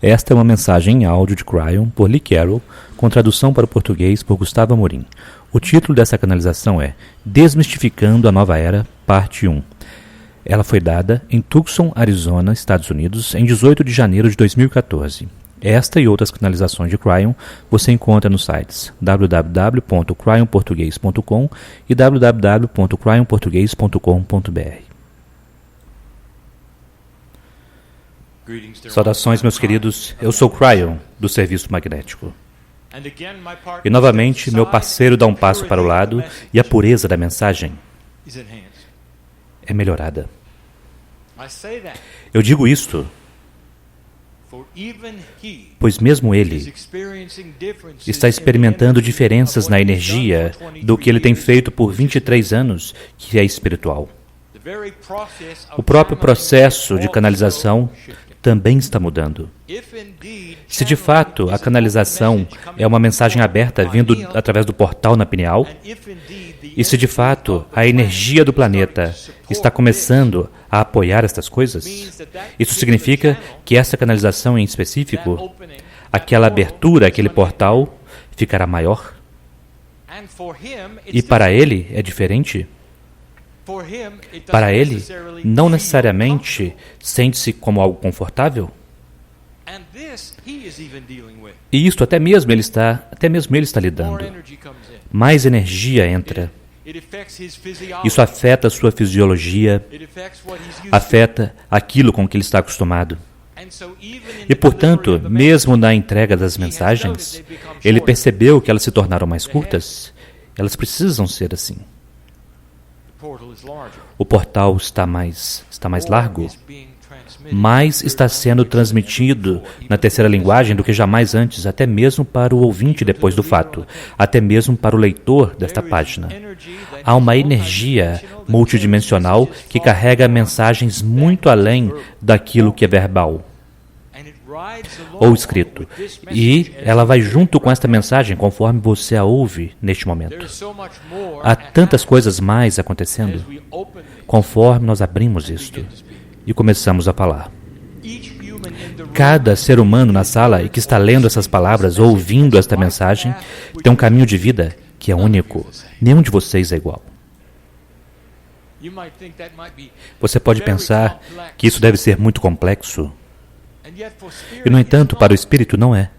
Esta é uma mensagem em áudio de Cryon por Lee Carroll, com tradução para o português por Gustavo Amorim. O título dessa canalização é Desmistificando a Nova Era, Parte 1. Ela foi dada em Tucson, Arizona, Estados Unidos, em 18 de janeiro de 2014. Esta e outras canalizações de Cryon você encontra nos sites www.cryonportugues.com e www.cryonportugues.com.br. Saudações, meus queridos. Eu sou Cryon, do Serviço Magnético. E novamente, meu parceiro dá um passo para o lado e a pureza da mensagem é melhorada. Eu digo isto pois mesmo ele está experimentando diferenças na energia do que ele tem feito por 23 anos, que é espiritual. O próprio processo de canalização também está mudando. Se de fato a canalização é uma mensagem aberta vindo através do portal na pineal, e se de fato a energia do planeta está começando a apoiar estas coisas, isso significa que essa canalização em específico, aquela abertura, aquele portal, ficará maior. E para ele é diferente. Para ele, não necessariamente sente-se como algo confortável. E isto até mesmo ele está lidando. Mais energia entra. Isso afeta a sua fisiologia, afeta aquilo com que ele está acostumado. E, portanto, mesmo na entrega das mensagens, ele percebeu que elas se tornaram mais curtas. Elas precisam ser assim. O portal está mais largo, mais está sendo transmitido na terceira linguagem do que jamais antes, até mesmo para o ouvinte depois do fato, até mesmo para o leitor desta página. Há uma energia multidimensional que carrega mensagens muito além daquilo que é verbal ou escrito. E ela vai junto com esta mensagem conforme você a ouve neste momento. Há tantas coisas mais acontecendo conforme nós abrimos isto e começamos a falar. Cada ser humano na sala e que está lendo essas palavras ou ouvindo esta mensagem tem um caminho de vida que é único. Nenhum de vocês é igual. Você pode pensar que isso deve ser muito complexo. E, no entanto, para o Espírito não é.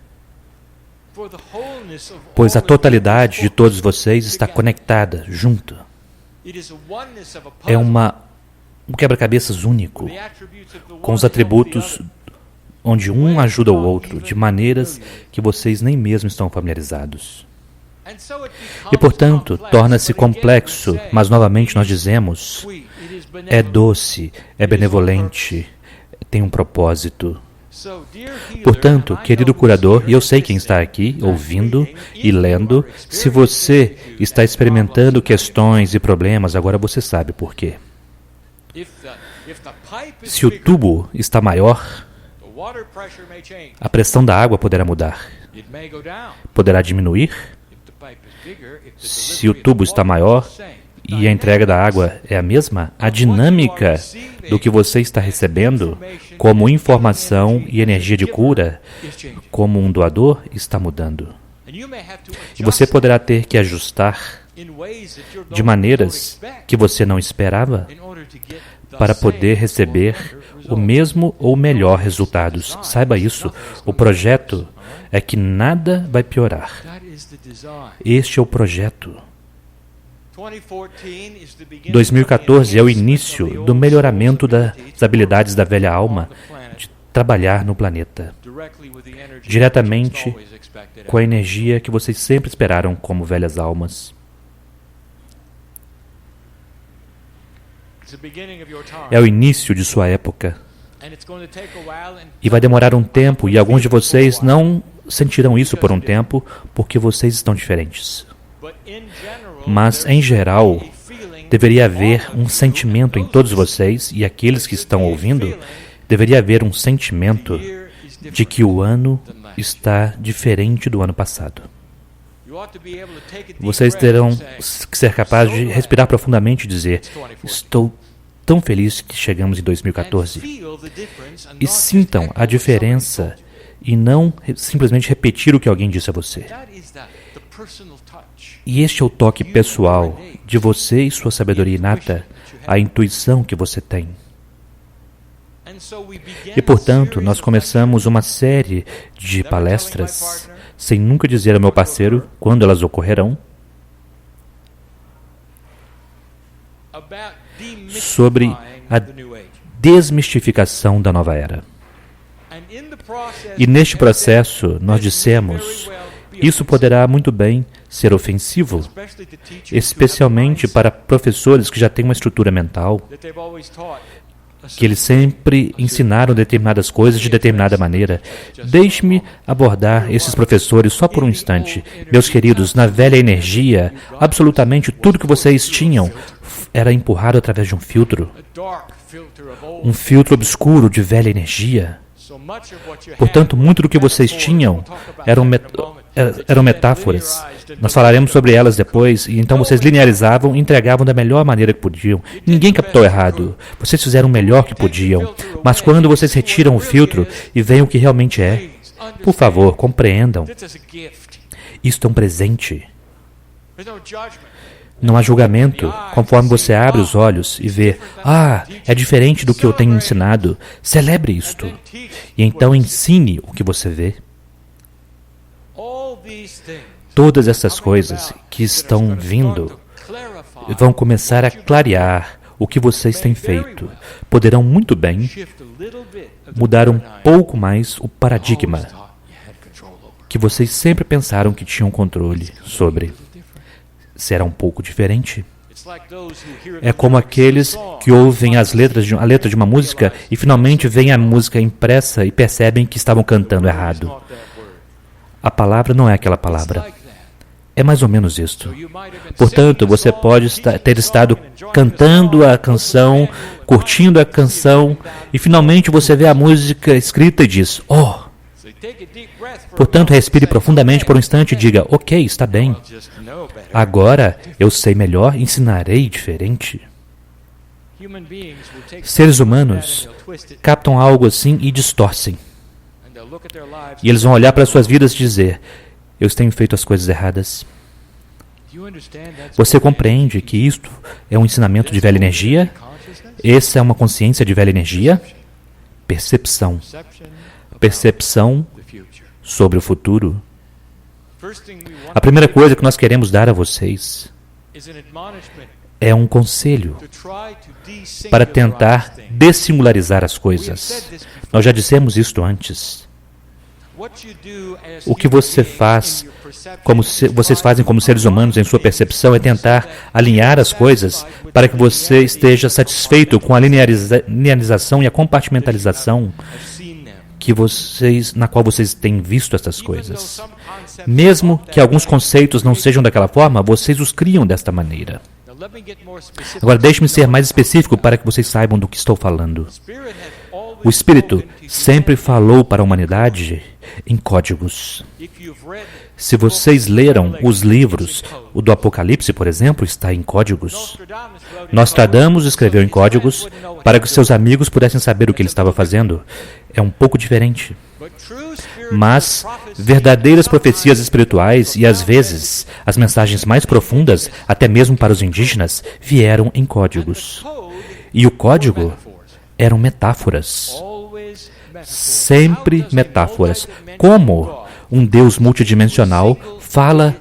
Pois a totalidade de todos vocês está conectada, junto. É um quebra-cabeças único, com os atributos onde um ajuda o outro, de maneiras que vocês nem mesmo estão familiarizados. E, portanto, torna-se complexo, mas novamente nós dizemos, é doce, é benevolente, tem um propósito. Portanto, querido curador, e eu sei quem está aqui, ouvindo e lendo, se você está experimentando questões e problemas, agora você sabe por quê. Se o tubo está maior, a pressão da água poderá mudar. Poderá diminuir. Se o tubo está maior e a entrega da água é a mesma, a dinâmica do que você está recebendo como informação e energia de cura, como um doador, está mudando. E você poderá ter que ajustar de maneiras que você não esperava para poder receber o mesmo ou melhor resultados. Saiba isso, o projeto é que nada vai piorar. Este é o projeto. 2014 é o início do melhoramento das habilidades da velha alma de trabalhar no planeta, diretamente com a energia que vocês sempre esperaram como velhas almas. É o início de sua época. E vai demorar um tempo, e alguns de vocês não sentirão isso por um tempo, porque vocês estão diferentes. Mas, em geral, deveria haver um sentimento em todos vocês, e aqueles que estão ouvindo, deveria haver um sentimento de que o ano está diferente do ano passado. Vocês terão que ser capazes de respirar profundamente e dizer, estou tão feliz que chegamos em 2014. E sintam a diferença e não simplesmente repetir o que alguém disse a você. E este é o toque pessoal de você e sua sabedoria inata, a intuição que você tem. E, portanto, nós começamos uma série de palestras, sem nunca dizer ao meu parceiro quando elas ocorrerão, sobre a desmistificação da nova era. E neste processo, nós dissemos, isso poderá muito bem ser ofensivo, especialmente para professores que já têm uma estrutura mental, que eles sempre ensinaram determinadas coisas de determinada maneira. Deixe-me abordar esses professores só por um instante. Meus queridos, na velha energia, absolutamente tudo que vocês tinham era empurrado através de um filtro obscuro de velha energia. Portanto, muito do que vocês tinham eram metáforas. Nós falaremos sobre elas depois, e então vocês linearizavam e entregavam da melhor maneira que podiam. Ninguém captou errado. Vocês fizeram o melhor que podiam. Mas quando vocês retiram o filtro e veem o que realmente é, por favor, compreendam. Isto é um presente. Não há julgamento. Conforme você abre os olhos e vê, é diferente do que eu tenho ensinado, celebre isto. E então ensine o que você vê. Todas essas coisas que estão vindo vão começar a clarear o que vocês têm feito. Poderão muito bem mudar um pouco mais o paradigma que vocês sempre pensaram que tinham controle sobre. Será um pouco diferente. É como aqueles que ouvem a letra de uma música e finalmente veem a música impressa e percebem que estavam cantando errado. A palavra não é aquela palavra. É mais ou menos isto. Portanto, você pode ter estado cantando a canção, curtindo a canção, e finalmente você vê a música escrita e diz, Portanto, respire profundamente por um instante e diga, ok, está bem. Agora eu sei melhor, ensinarei diferente. Seres humanos captam algo assim e distorcem. E eles vão olhar para suas vidas e dizer, eu tenho feito as coisas erradas. Você compreende que isto é um ensinamento de velha energia? Essa é uma consciência de velha energia? Percepção. Percepção sobre o futuro. A primeira coisa que nós queremos dar a vocês é um conselho para tentar dessingularizar as coisas. Nós já dissemos isto antes. O que você faz, vocês fazem como seres humanos em sua percepção, é tentar alinhar as coisas para que você esteja satisfeito com a linearização e a compartimentalização na qual vocês têm visto essas coisas. Mesmo que alguns conceitos não sejam daquela forma, vocês os criam desta maneira. Agora, deixe-me ser mais específico para que vocês saibam do que estou falando. O Espírito sempre falou para a humanidade em códigos. Se vocês leram os livros, o do Apocalipse, por exemplo, está em códigos. Nostradamus escreveu em códigos para que seus amigos pudessem saber o que ele estava fazendo. É um pouco diferente. Mas verdadeiras profecias espirituais e, às vezes, as mensagens mais profundas, até mesmo para os indígenas, vieram em códigos. E o código eram metáforas. Sempre metáforas. Como um Deus multidimensional fala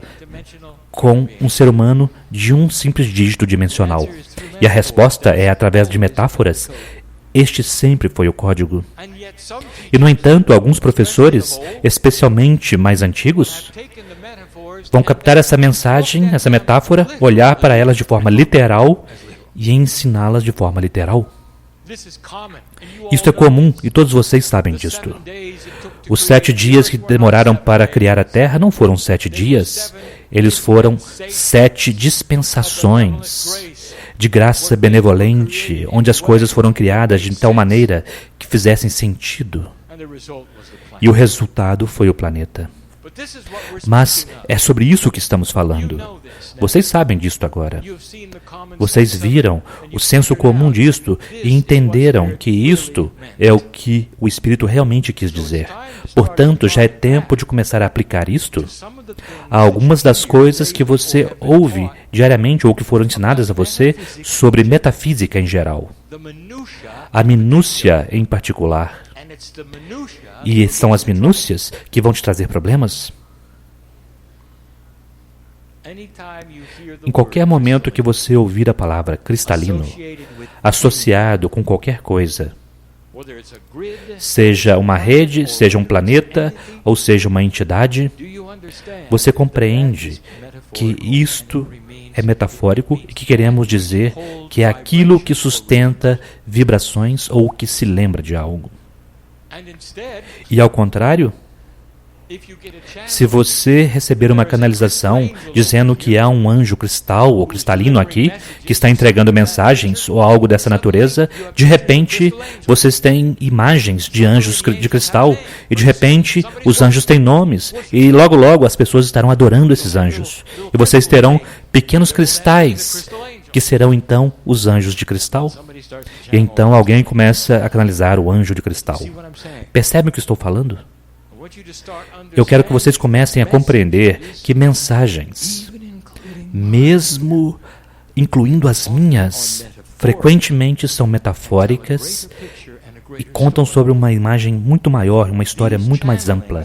com um ser humano de um simples dígito dimensional? E a resposta é através de metáforas. Este sempre foi o código. E, no entanto, alguns professores, especialmente mais antigos, vão captar essa mensagem, essa metáfora, olhar para elas de forma literal e ensiná-las de forma literal. Isto é comum e todos vocês sabem disto. Os 7 dias que demoraram para criar a Terra não foram 7 dias, eles foram 7 dispensações de graça benevolente, onde as coisas foram criadas de tal maneira que fizessem sentido. E o resultado foi o planeta. Mas é sobre isso que estamos falando. Vocês sabem disto agora. Vocês viram o senso comum disto e entenderam que isto é o que o Espírito realmente quis dizer. Portanto, já é tempo de começar a aplicar isto a algumas das coisas que você ouve diariamente ou que foram ensinadas a você sobre metafísica em geral. A minúcia em particular. E são as minúcias que vão te trazer problemas? Em qualquer momento que você ouvir a palavra cristalino, associado com qualquer coisa, seja uma rede, seja um planeta, ou seja uma entidade, você compreende que isto é metafórico e que queremos dizer que é aquilo que sustenta vibrações ou que se lembra de algo. E ao contrário, se você receber uma canalização dizendo que há um anjo cristal ou cristalino aqui, que está entregando mensagens ou algo dessa natureza, de repente vocês têm imagens de anjos de cristal e de repente os anjos têm nomes e logo logo as pessoas estarão adorando esses anjos. E vocês terão pequenos cristais que serão então os anjos de cristal. E então alguém começa a canalizar o anjo de cristal. Percebe o que estou falando? Eu quero que vocês comecem a compreender que mensagens, mesmo incluindo as minhas, frequentemente são metafóricas e contam sobre uma imagem muito maior, uma história muito mais ampla.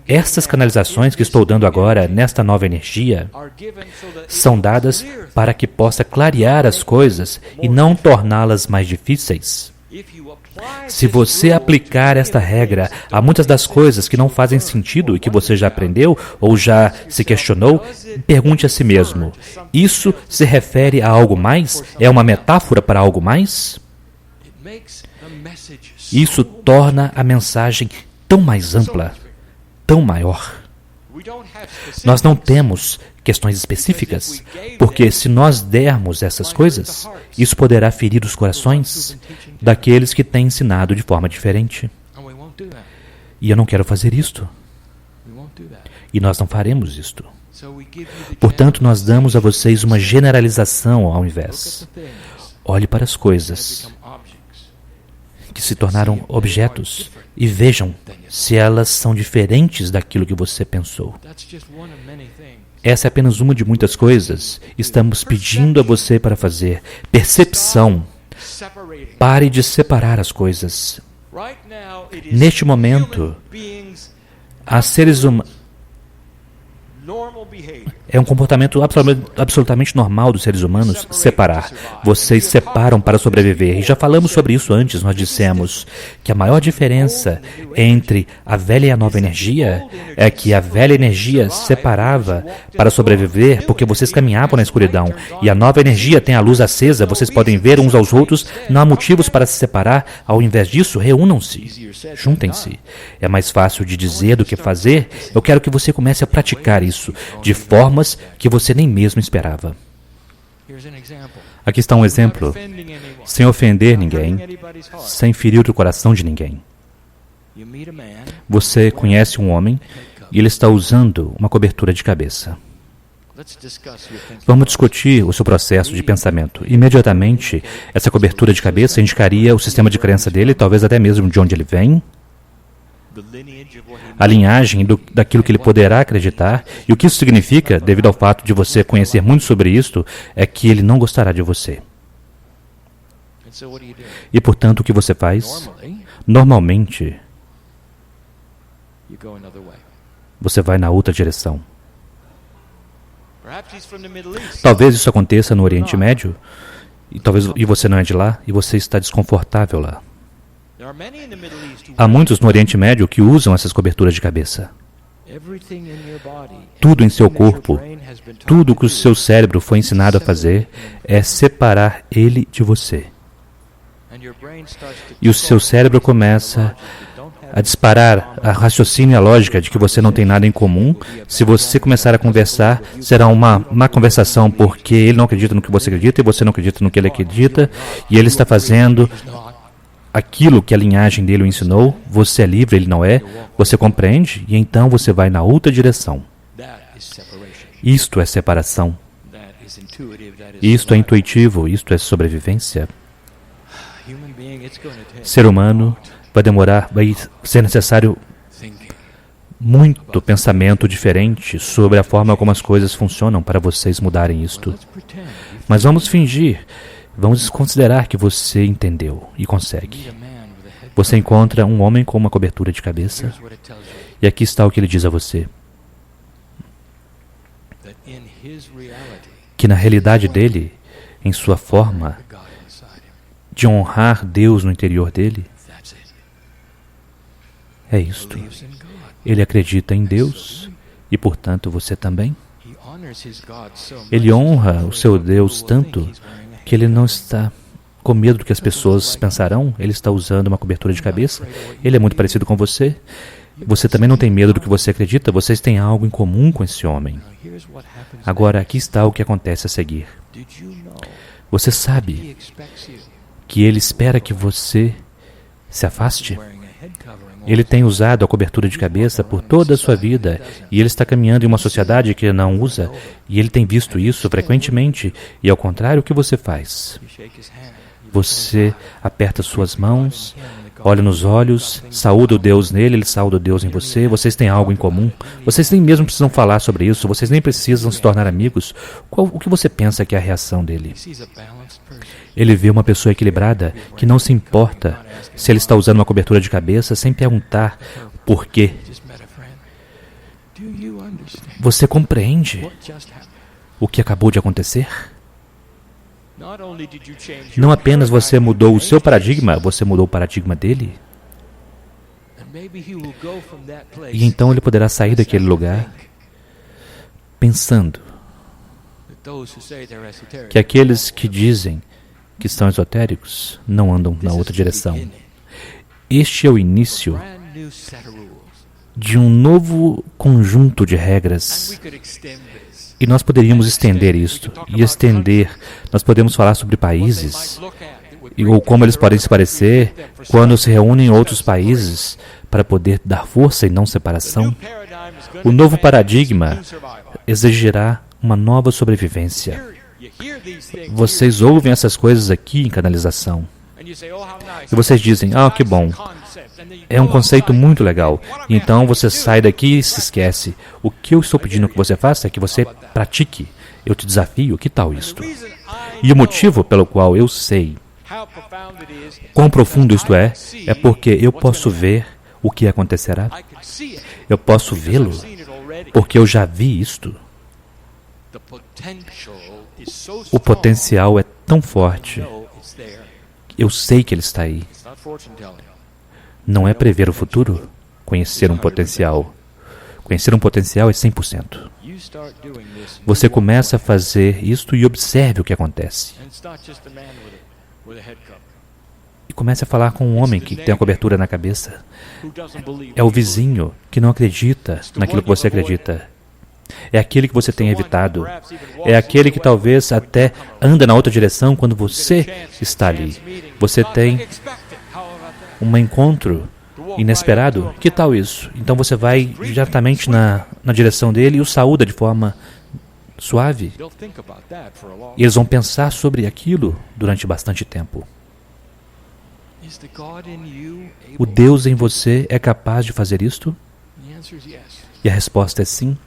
Estas canalizações que estou dando agora, nesta nova energia, são dadas para que possa clarear as coisas e não torná-las mais difíceis. Se você aplicar esta regra a muitas das coisas que não fazem sentido e que você já aprendeu ou já se questionou, pergunte a si mesmo: isso se refere a algo mais? É uma metáfora para algo mais? Isso torna a mensagem tão mais ampla, tão maior. Nós não temos questões específicas, porque se nós dermos essas coisas, isso poderá ferir os corações daqueles que têm ensinado de forma diferente. E eu não quero fazer isto. E nós não faremos isto. Portanto, nós damos a vocês uma generalização ao invés. Olhe para as coisas que se tornaram objetos e vejam se elas são diferentes daquilo que você pensou. Essa é apenas uma de muitas coisas. Estamos pedindo a você para fazer percepção. Pare de separar as coisas. Neste momento, há seres humanos. É um comportamento absolutamente normal dos seres humanos separar. Vocês separam para sobreviver. E já falamos sobre isso antes. Nós dissemos que a maior diferença entre a velha e a nova energia é que a velha energia separava para sobreviver porque vocês caminhavam na escuridão. E a nova energia tem a luz acesa. Vocês podem ver uns aos outros. Não há motivos para se separar. Ao invés disso, reúnam-se. Juntem-se. É mais fácil de dizer do que fazer. Eu quero que você comece a praticar isso de formas que você nem mesmo esperava. Aqui está um exemplo, sem ofender ninguém, sem ferir o coração de ninguém. Você conhece um homem e ele está usando uma cobertura de cabeça. Vamos discutir o seu processo de pensamento. Imediatamente, essa cobertura de cabeça indicaria o sistema de crença dele, talvez até mesmo de onde ele vem, a linhagem daquilo que ele poderá acreditar. E o que isso significa, devido ao fato de você conhecer muito sobre isto, é que ele não gostará de você. E, portanto, o que você faz? Normalmente, você vai na outra direção. Talvez isso aconteça no Oriente Médio, e você não é de lá, e você está desconfortável lá. Há muitos no Oriente Médio que usam essas coberturas de cabeça. Tudo em seu corpo, tudo que o seu cérebro foi ensinado a fazer é separar ele de você. E o seu cérebro começa a disparar a raciocínio e a lógica de que você não tem nada em comum. Se você começar a conversar, será uma má conversação, porque ele não acredita no que você acredita e você não acredita no que ele acredita, e ele está fazendo aquilo que a linhagem dele o ensinou, você é livre, ele não é, você compreende, e então você vai na outra direção. Isto é separação. Isto é intuitivo, isto é sobrevivência. Ser humano vai ser necessário muito pensamento diferente sobre a forma como as coisas funcionam para vocês mudarem isto. Mas vamos fingir, vamos considerar que você entendeu e consegue. Você encontra um homem com uma cobertura de cabeça, e aqui está o que ele diz a você. Que na realidade dele, em sua forma de honrar Deus no interior dele, é isto. Ele acredita em Deus e, portanto, você também. Ele honra o seu Deus tanto que ele não está com medo do que as pessoas pensarão. Ele está usando uma cobertura de cabeça. Ele é muito parecido com você. Você também não tem medo do que você acredita. Vocês têm algo em comum com esse homem. Agora, aqui está o que acontece a seguir. Você sabe que ele espera que você se afaste? Ele tem usado a cobertura de cabeça por toda a sua vida e ele está caminhando em uma sociedade que não usa e ele tem visto isso frequentemente e ao contrário, o que você faz? Você aperta suas mãos, olha nos olhos, saúda o Deus nele, ele saúda o Deus em você, vocês têm algo em comum, vocês nem mesmo precisam falar sobre isso, vocês nem precisam se tornar amigos. O que você pensa que é a reação dele? Ele vê uma pessoa equilibrada que não se importa se ele está usando uma cobertura de cabeça sem perguntar por quê. Você compreende o que acabou de acontecer? Não apenas você mudou o seu paradigma, você mudou o paradigma dele. E então ele poderá sair daquele lugar pensando que aqueles que dizem que são esotéricos não andam na outra direção. Este é o início de um novo conjunto de regras. E nós poderíamos estender isto. Nós podemos falar sobre países, ou como eles podem se parecer, quando se reúnem em outros países, para poder dar força e não separação. O novo paradigma exigirá uma nova sobrevivência. Vocês ouvem essas coisas aqui em canalização. E vocês dizem, que bom. É um conceito muito legal. Então você sai daqui e se esquece. O que eu estou pedindo que você faça é que você pratique. Eu te desafio, que tal isto? E o motivo pelo qual eu sei quão profundo isto é porque eu posso ver o que acontecerá. Eu posso vê-lo, porque eu já vi isto. O potencial é tão forte. Eu sei que ele está aí. Não é prever o futuro, conhecer um potencial. Conhecer um potencial é 100%. Você começa a fazer isto e observe o que acontece. E comece a falar com um homem que tem a cobertura na cabeça. É o vizinho que não acredita naquilo que você acredita. É aquele que você tem evitado. É aquele que talvez até anda na outra direção quando você está ali. Você tem um encontro inesperado. Que tal isso? Então você vai diretamente na direção dele e o saúda de forma suave. E eles vão pensar sobre aquilo durante bastante tempo. O Deus em você é capaz de fazer isto? E a resposta é sim.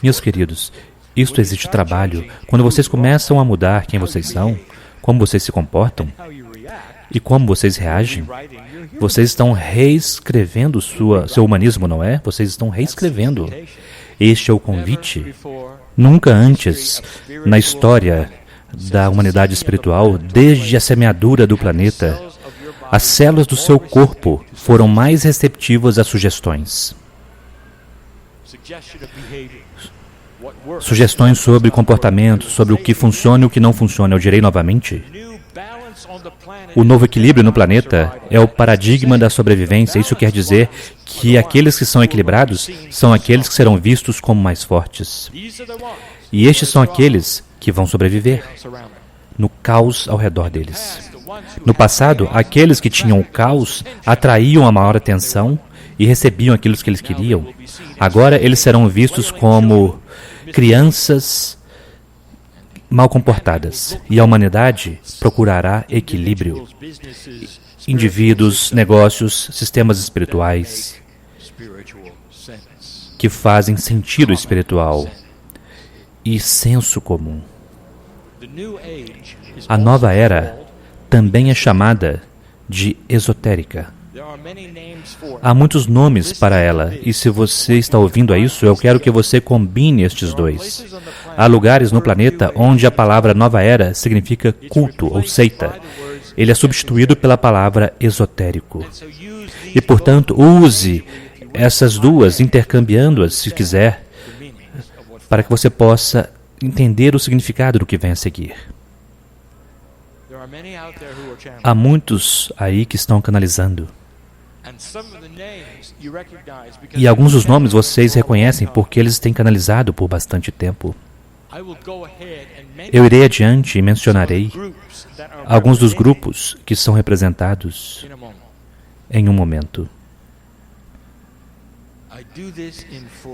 Meus queridos, isto exige trabalho. Quando vocês começam a mudar quem vocês são, como vocês se comportam e como vocês reagem, vocês estão reescrevendo seu humanismo, não é? Vocês estão reescrevendo. Este é o convite. Nunca antes na história da humanidade espiritual, desde a semeadura do planeta, as células do seu corpo foram mais receptivas a sugestões. Sugestões sobre comportamento, sobre o que funciona e o que não funciona. Eu direi novamente. O novo equilíbrio no planeta é o paradigma da sobrevivência. Isso quer dizer que aqueles que são equilibrados são aqueles que serão vistos como mais fortes. E estes são aqueles que vão sobreviver no caos ao redor deles. No passado, aqueles que tinham o caos atraíam a maior atenção e recebiam aquilo que eles queriam. Agora, eles serão vistos como crianças mal comportadas. E a humanidade procurará equilíbrio. Indivíduos, negócios, sistemas espirituais que fazem sentido espiritual e senso comum. A nova era também é chamada de esotérica. Há muitos nomes para ela, e se você está ouvindo a isso, eu quero que você combine estes dois. Há lugares no planeta onde a palavra nova era significa culto ou seita. Ele é substituído pela palavra esotérico. E, portanto, use essas duas, intercambiando-as, se quiser, para que você possa entender o significado do que vem a seguir. Há muitos aí que estão canalizando. E alguns dos nomes vocês reconhecem porque eles têm canalizado por bastante tempo. Eu irei adiante e mencionarei alguns dos grupos que são representados em um momento.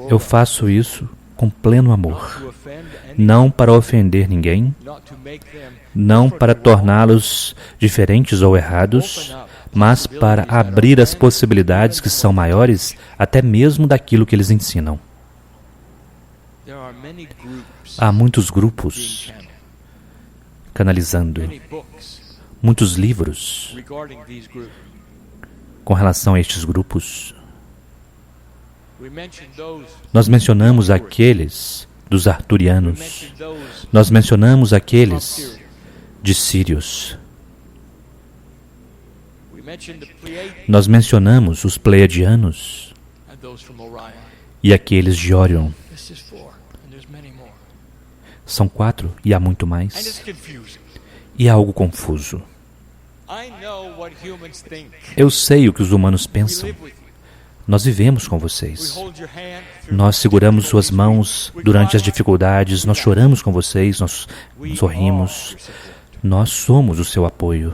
Eu faço isso com pleno amor, não para ofender ninguém, não para torná-los diferentes ou errados, mas para abrir as possibilidades que são maiores até mesmo daquilo que eles ensinam. Há muitos grupos canalizando, muitos livros com relação a estes grupos. Nós mencionamos aqueles dos arturianos, nós mencionamos aqueles de Sírios, nós mencionamos os pleiadianos e aqueles de Órion. São 4 e há muito mais. E é algo confuso. Eu sei o que os humanos pensam. Nós vivemos com vocês. Nós seguramos suas mãos durante as dificuldades, nós choramos com vocês, nós sorrimos. Nós somos o seu apoio.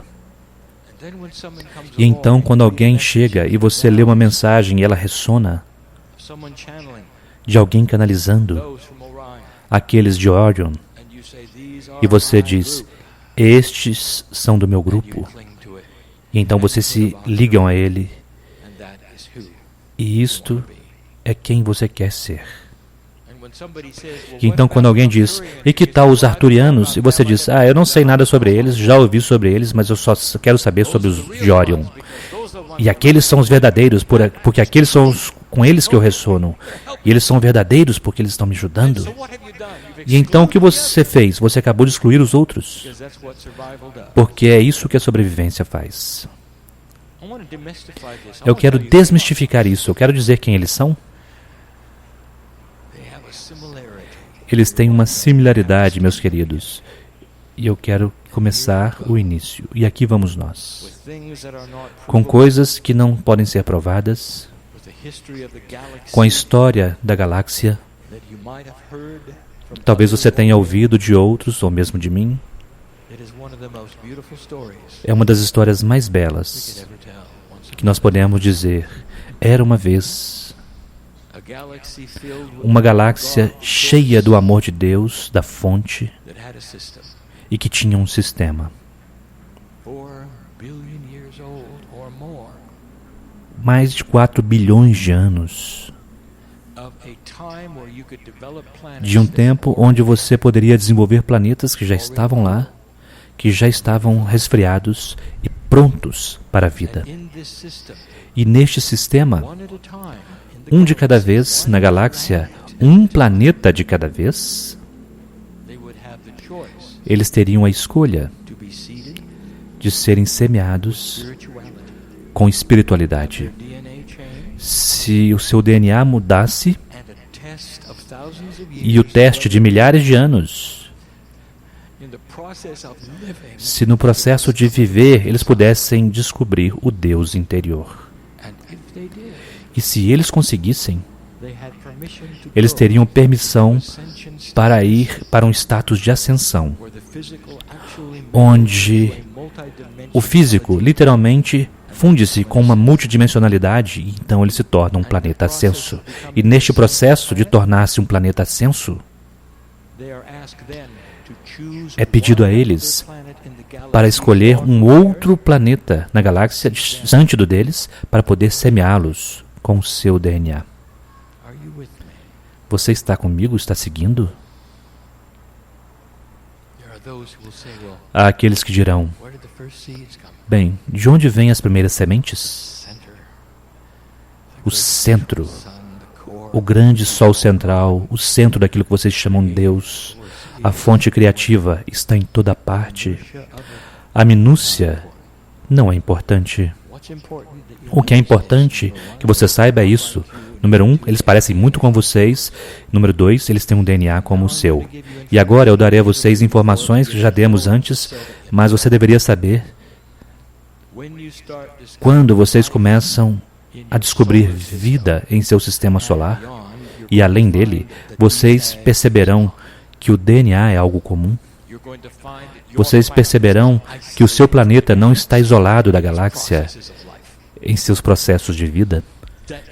E então, quando alguém chega e você lê uma mensagem e ela ressona, de alguém canalizando, aqueles de Orion, e você diz, estes são do meu grupo, e então vocês se ligam a ele, e isto é quem você quer ser. E então quando alguém diz, e que tal os arturianos? E você diz, eu não sei nada sobre eles, já ouvi sobre eles, mas eu só quero saber sobre os de Orion. E aqueles são os verdadeiros, porque aqueles são com eles que eu ressono. E eles são verdadeiros porque eles estão me ajudando. E então o que você fez? Você acabou de excluir os outros. Porque é isso que a sobrevivência faz. Eu quero desmistificar isso. Eu quero dizer quem eles são. Eles têm uma similaridade, meus queridos. E eu quero começar o início. E aqui vamos nós. Com coisas que não podem ser provadas, com a história da galáxia. Talvez você tenha ouvido de outros, ou mesmo de mim. É uma das histórias mais belas que nós podemos dizer. Era uma vez uma galáxia cheia do amor de Deus, da fonte, e que tinha um sistema. Mais de 4 bilhões de anos. De um tempo onde você poderia desenvolver planetas que já estavam lá, que já estavam resfriados e prontos para a vida. E neste sistema, um de cada vez na galáxia, um planeta de cada vez, eles teriam a escolha de serem semeados com espiritualidade. Se o seu DNA mudasse e o teste de milhares de anos, se no processo de viver eles pudessem descobrir o Deus interior. E se eles conseguissem, eles teriam permissão para ir para um status de ascensão, onde O físico, literalmente, funde-se com uma multidimensionalidade e então ele se torna um planeta ascenso. E neste processo de tornar-se um planeta ascenso, é pedido a eles para escolher um outro planeta na galáxia distante do deles para poder semeá-los com o seu DNA. Você está comigo? Está seguindo? Há aqueles que dirão, bem, de onde vêm as primeiras sementes? O centro, o grande sol central, o centro daquilo que vocês chamam de Deus. A fonte criativa está em toda parte. A minúcia não é importante. O que é importante que você saiba é isso. Número 1, eles parecem muito com vocês. Número 2, eles têm um DNA como o seu. E agora eu darei a vocês informações que já demos antes, mas você deveria saber. Quando vocês começam a descobrir vida em seu sistema solar, e além dele, vocês perceberão que o DNA é algo comum. Vocês perceberão que o seu planeta não está isolado da galáxia em seus processos de vida,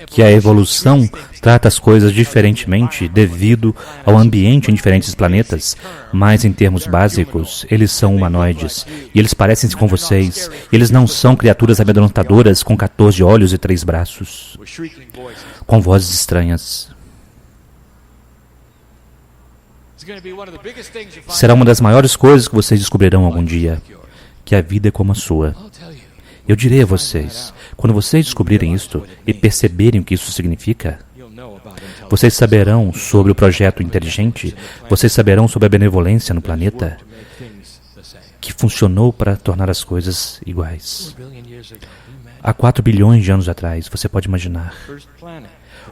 que a evolução trata as coisas diferentemente devido ao ambiente em diferentes planetas, mas em termos básicos, eles são humanoides, e eles parecem-se com vocês, e eles não são criaturas amedrontadoras com 14 olhos e 3 braços, com vozes estranhas. Será uma das maiores coisas que vocês descobrirão algum dia, que a vida é como a sua. Eu direi a vocês, quando vocês descobrirem isto e perceberem o que isso significa, vocês saberão sobre o projeto inteligente, vocês saberão sobre a benevolência no planeta, que funcionou para tornar as coisas iguais. Há 4 bilhões de anos atrás, você pode imaginar.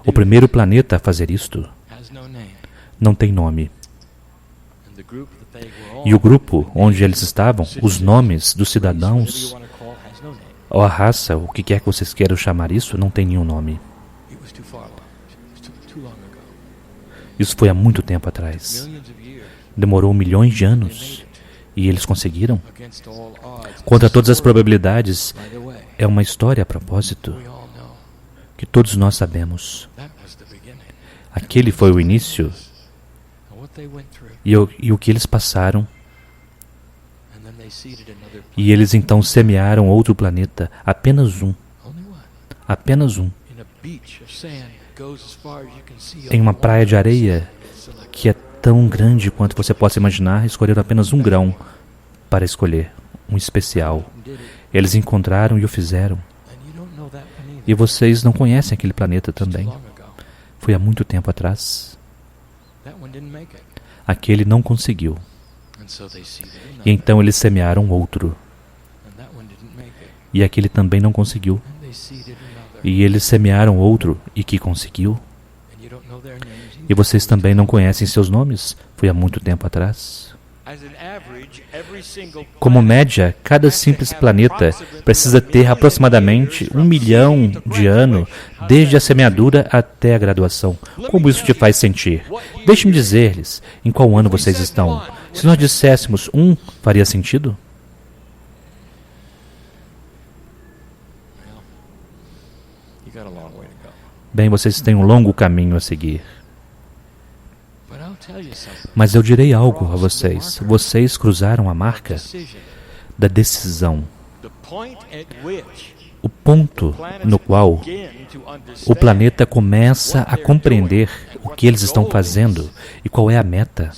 O primeiro planeta a fazer isto não tem nome. E o grupo onde eles estavam, os nomes dos cidadãos, ou a raça, o que quer que vocês queiram chamar isso, não tem nenhum nome. Isso foi há muito tempo atrás. Demorou milhões de anos. E eles conseguiram. Contra todas as probabilidades, é uma história a propósito que todos nós sabemos. Aquele foi o início. E o que eles passaram. E eles então semearam outro planeta, apenas um. Apenas um. Em uma praia de areia que é tão grande quanto você possa imaginar, escolheram apenas um grão para escolher, um especial. Eles encontraram e o fizeram. E vocês não conhecem aquele planeta também. Foi há muito tempo atrás. Aquele não conseguiu. E então eles semearam outro. E aquele também não conseguiu. E eles semearam outro e que conseguiu. E vocês também não conhecem seus nomes. Foi há muito tempo atrás. Como média, cada simples planeta precisa ter aproximadamente 1 milhão de anos desde a semeadura até a graduação. Como isso te faz sentir? Deixe-me dizer-lhes em qual ano vocês estão. Se nós disséssemos 1, faria sentido? Bem, vocês têm um longo caminho a seguir. Mas eu direi algo a vocês. Vocês cruzaram a marca da decisão. O ponto no qual o planeta começa a compreender o que eles estão fazendo e qual é a meta.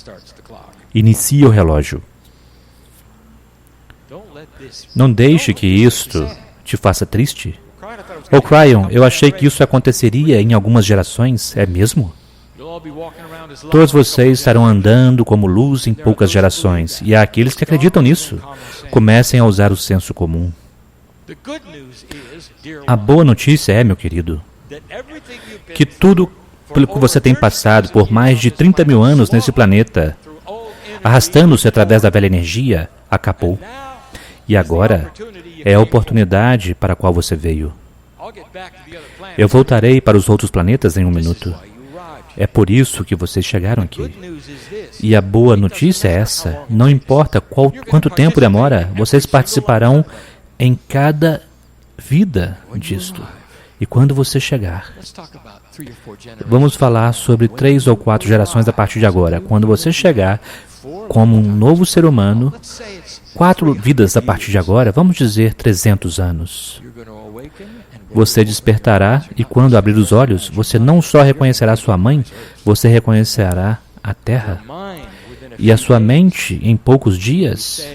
Inicia o relógio. Não deixe que isto te faça triste. Cryon, eu achei que isso aconteceria em algumas gerações, é mesmo? Todos vocês estarão andando como luz em poucas gerações, e há aqueles que acreditam nisso. Comecem a usar o senso comum. A boa notícia é, meu querido, que tudo pelo que você tem passado por mais de 30 mil anos nesse planeta, arrastando-se através da velha energia, acabou. E agora é a oportunidade para a qual você veio. Eu voltarei para os outros planetas em um minuto. É por isso que vocês chegaram aqui. E a boa notícia é essa: não importa quanto tempo demora, vocês participarão em cada vida disto. E quando você chegar, vamos falar sobre 3 ou 4 gerações a partir de agora. Quando você chegar como um novo ser humano, 4 vidas a partir de agora, vamos dizer 300 anos. Você despertará e quando abrir os olhos, você não só reconhecerá sua mãe, você reconhecerá a terra. E a sua mente, em poucos dias,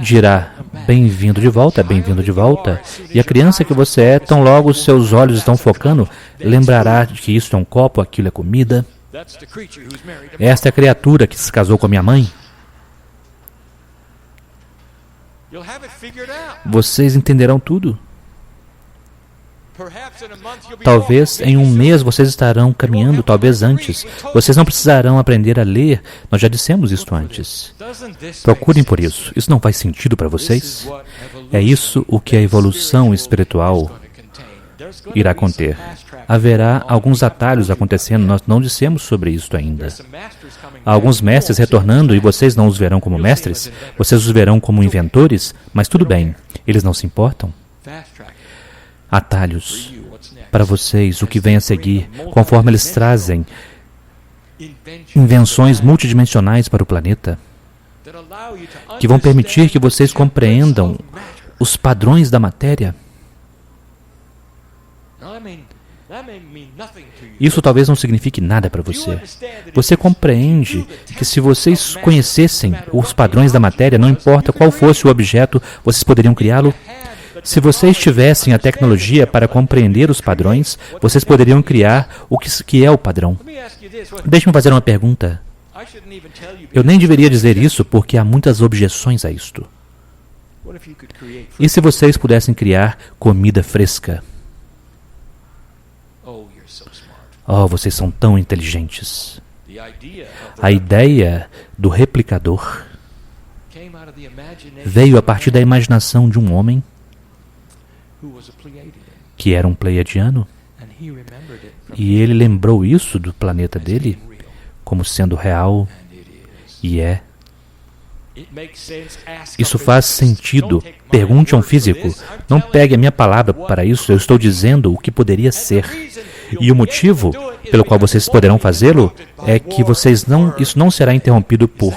dirá, bem-vindo de volta, bem-vindo de volta. E a criança que você é, tão logo os seus olhos estão focando, lembrará de que isso é um copo, aquilo é comida. Esta é a criatura que se casou com a minha mãe. Vocês entenderão tudo. Talvez em um mês vocês estarão caminhando, talvez antes. Vocês não precisarão aprender a ler. Nós já dissemos isto antes. Procurem por isso. Isso não faz sentido para vocês? É isso o que a evolução espiritual irá conter. Haverá alguns atalhos acontecendo. Nós não dissemos sobre isso ainda. Há alguns mestres retornando e vocês não os verão como mestres. Vocês os verão como inventores. Mas tudo bem. Eles não se importam. Atalhos para vocês, o que vem a seguir, conforme eles trazem invenções multidimensionais para o planeta, que vão permitir que vocês compreendam os padrões da matéria. Isso talvez não signifique nada para você. Você compreende que se vocês conhecessem os padrões da matéria, não importa qual fosse o objeto, vocês poderiam criá-lo? Se vocês tivessem a tecnologia para compreender os padrões, vocês poderiam criar o que é o padrão. Deixe-me fazer uma pergunta. Eu nem deveria dizer isso porque há muitas objeções a isto. E se vocês pudessem criar comida fresca? Oh, vocês são tão inteligentes. A ideia do replicador veio a partir da imaginação de um homem que era um pleiadiano, e ele lembrou isso do planeta dele como sendo real, e é. Isso faz sentido. Pergunte a um físico. Não pegue a minha palavra para isso, eu estou dizendo o que poderia ser. E o motivo pelo qual vocês poderão fazê-lo é que isso não será interrompido por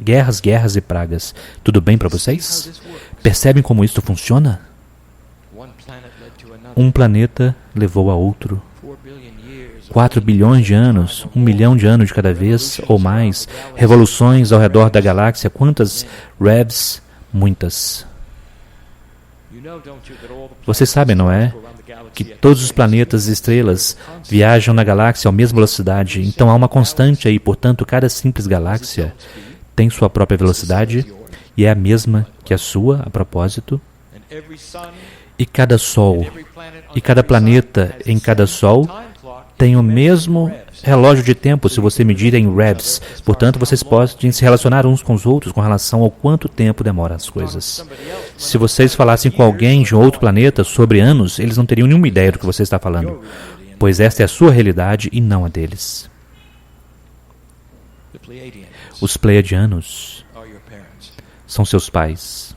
guerras e pragas. Tudo bem para vocês? Percebem como isso funciona? Um planeta levou a outro. 4 bilhões de anos, 1 milhão de anos de cada vez ou mais. Revoluções ao redor da galáxia. Quantas revs? Muitas. Vocês sabem, não é? Que todos os planetas e estrelas viajam na galáxia à mesma velocidade. Então há uma constante aí. Portanto, cada simples galáxia tem sua própria velocidade e é a mesma que a sua, a propósito. E cada sol, e cada planeta em cada sol tem o mesmo relógio de tempo se você medir em revs. Portanto, vocês podem se relacionar uns com os outros com relação ao quanto tempo demoram as coisas. Se vocês falassem com alguém de outro planeta sobre anos, eles não teriam nenhuma ideia do que você está falando, pois esta é a sua realidade e não a deles. Os pleiadianos são seus pais.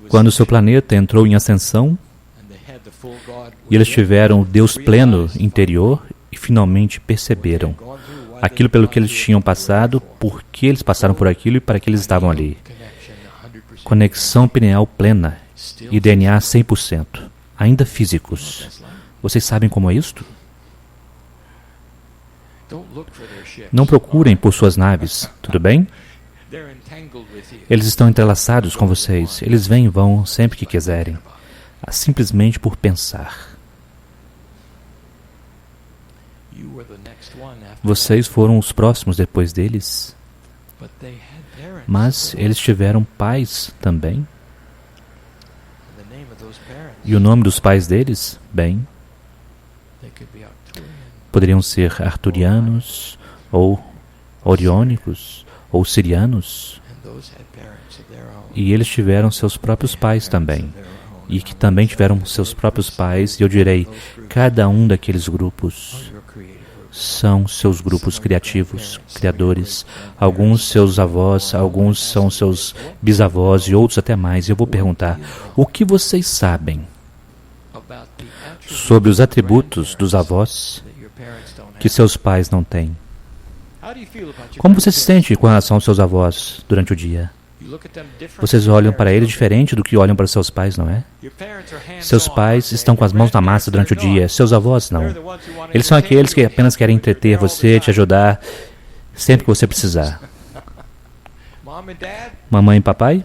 Quando seu planeta entrou em ascensão, e eles tiveram o Deus pleno interior e finalmente perceberam aquilo pelo que eles tinham passado, por que eles passaram por aquilo e para que eles estavam ali. Conexão pineal plena e DNA 100%, ainda físicos. Vocês sabem como é isto? Não procurem por suas naves, tudo bem? Eles estão entrelaçados com vocês. Eles vêm e vão sempre que quiserem, simplesmente por pensar. Vocês foram os próximos depois deles, mas eles tiveram pais também. E o nome dos pais deles, bem, poderiam ser arturianos, ou oriônicos, ou sirianos. E eles tiveram seus próprios pais também. E que também tiveram seus próprios pais. E eu direi, cada um daqueles grupos são seus grupos criativos, criadores. Alguns seus avós, alguns são seus bisavós e outros até mais. E eu vou perguntar, o que vocês sabem sobre os atributos dos avós que seus pais não têm? Como você se sente com relação aos seus avós durante o dia? Vocês olham para eles diferente do que olham para seus pais, não é? Seus pais estão com as mãos na massa durante o dia, seus avós não. Eles são aqueles que apenas querem entreter você, te ajudar sempre que você precisar. Mamãe e papai?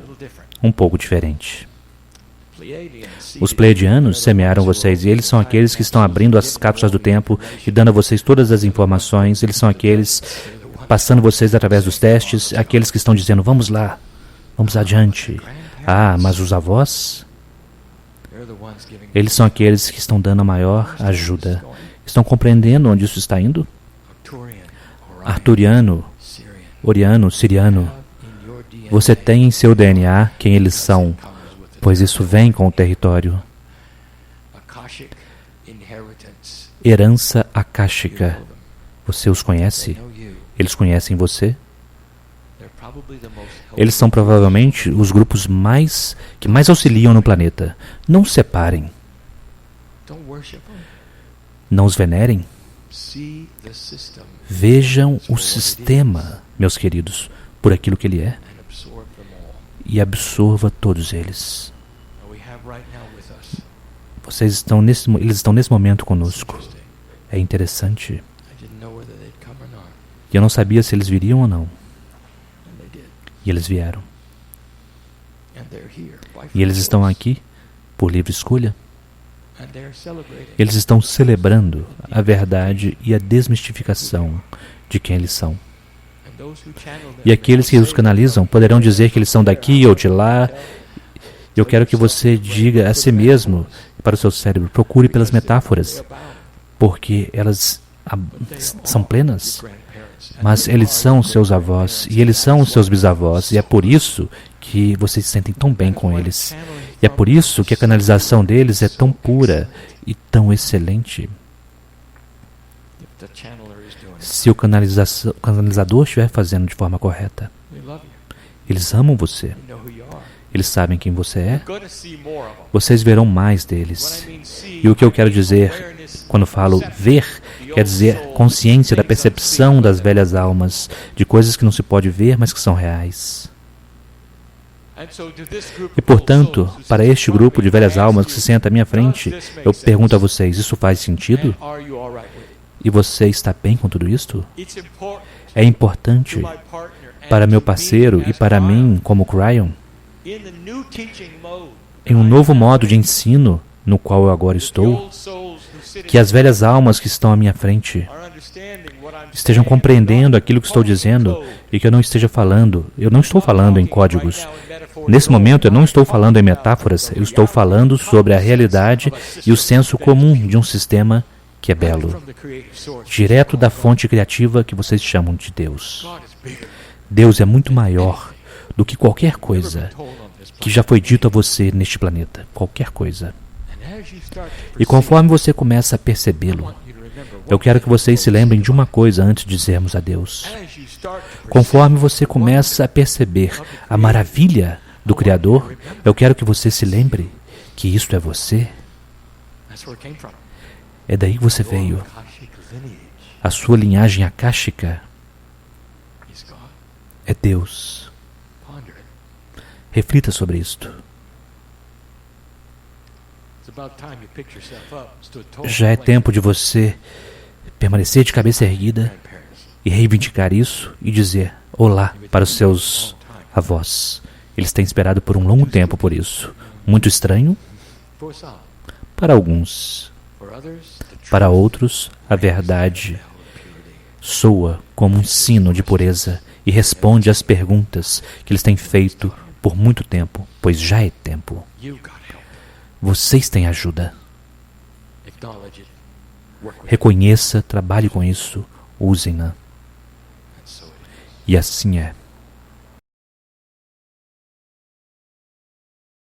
Um pouco diferente. Os Pleiadianos semearam vocês e eles são aqueles que estão abrindo as cápsulas do tempo e dando a vocês todas as informações. Eles são aqueles passando vocês através dos testes, aqueles que estão dizendo, vamos lá, vamos adiante. Ah, mas os avós? Eles são aqueles que estão dando a maior ajuda. Estão compreendendo onde isso está indo? Arturiano, Oriano, Siriano, você tem em seu DNA quem eles são, pois isso vem com o território. Herança akáshica. Você os conhece? Eles conhecem você? Eles são provavelmente os grupos que mais auxiliam no planeta. Não os separem. Não os venerem. Vejam o sistema, meus queridos, por aquilo que ele é e absorva todos eles. Eles estão nesse momento conosco. É interessante. E eu não sabia se eles viriam ou não. E eles vieram. E eles estão aqui por livre escolha. Eles estão celebrando a verdade e a desmistificação de quem eles são. E aqueles que os canalizam poderão dizer que eles são daqui ou de lá. Eu quero que você diga a si mesmo, para o seu cérebro, procure pelas metáforas, porque elas são plenas. Mas eles são seus avós e eles são os seus bisavós, e é por isso que vocês se sentem tão bem com eles. E é por isso que a canalização deles é tão pura e tão excelente. Se o canalizador estiver fazendo de forma correta, eles amam você. Eles sabem quem você é. Vocês verão mais deles. E o que eu quero dizer quando falo ver, quer dizer consciência da percepção das velhas almas, de coisas que não se pode ver, mas que são reais. E, portanto, para este grupo de velhas almas que se senta à minha frente, eu pergunto a vocês, isso faz sentido? E você está bem com tudo isto? É importante para meu parceiro e para mim, como Cryon, em um novo modo de ensino no qual eu agora estou, que as velhas almas que estão à minha frente estejam compreendendo aquilo que estou dizendo e que eu não estou falando em códigos. Nesse momento eu não estou falando em metáforas, eu estou falando sobre a realidade e o senso comum de um sistema que é belo, direto da fonte criativa que vocês chamam de Deus. Deus é muito maior do que qualquer coisa que já foi dito a você neste planeta. Qualquer coisa. E conforme você começa a percebê-lo, eu quero que vocês se lembrem de uma coisa antes de dizermos adeus. Conforme você começa a perceber a maravilha do Criador, eu quero que você se lembre que isto é você. É daí que você veio. A sua linhagem akáshica é Deus. Reflita sobre isto. Já é tempo de você permanecer de cabeça erguida e reivindicar isso e dizer olá para os seus avós. Eles têm esperado por um longo tempo por isso. Muito estranho? Para alguns. Para outros, a verdade soa como um sino de pureza e responde às perguntas que eles têm feito por muito tempo, pois já é tempo. Vocês têm ajuda. Reconheça, trabalhe com isso, usem-na. E assim é.